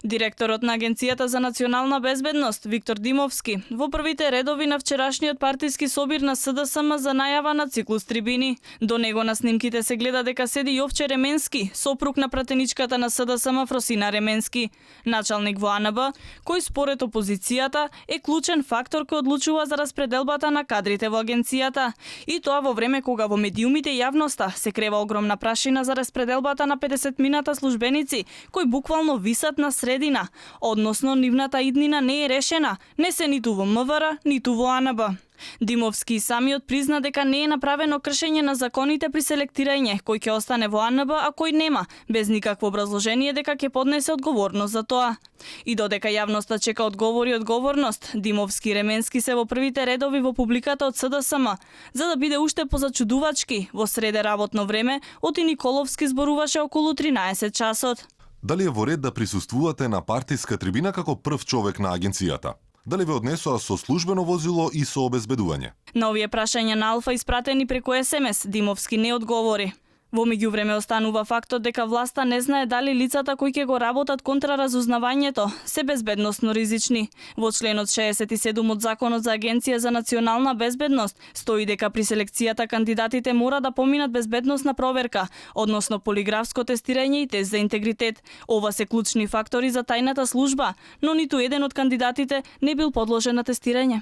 Директорот на Агенцијата за национална безбедност Виктор Димовски во првите редови на вчерашниот партиски собир на СДСМ за најава на циклус трибини. До него на снимките се гледа дека седи Јовче Ременски, сопруг на пратеничката на СДСМ Фросина Ременски, началник во АНБ, кој според опозицијата е клучен фактор кој одлучува за распределбата на кадрите во агенцијата. И тоа во време кога во медиумите и јавноста се крева огромна прашина за распределбата на 50-мината службеници, кои буквално висат на средина, односно нивната иднина не е решена, не се ниту во МВР, ниту во АНБ. Димовски самиот призна дека не е направено кршење на законите при селектирање, кој ќе остане во АНБ, а кој нема, без никакво образложение дека ќе поднесе одговорност за тоа. И додека јавноста чека одговори и одговорност, Димовски и Ременски се во првите редови во публиката од СДСМ, за да биде уште позачудувачки, во среде работно време, Оти Николовски зборуваше околу 13 часот. Дали е во ред да присуствувате на партиска трибина како прв човек на агенцијата? Дали ве однесоа со службено возило и со обезбедување? На овие прашања на Алфа испратени преку СМС, Димовски не одговори. Во меѓувреме останува фактот дека власта не знае дали лицата кои ќе го работат контраразузнавањето се безбедносно ризични. Во членот 67 од Законот за Агенција за национална безбедност стои дека при селекцијата кандидатите мора да поминат безбедносна проверка, односно полиграфско тестирање и тест за интегритет. Ова се клучни фактори за тајната служба, но ниту еден од кандидатите не бил подложен на тестирање.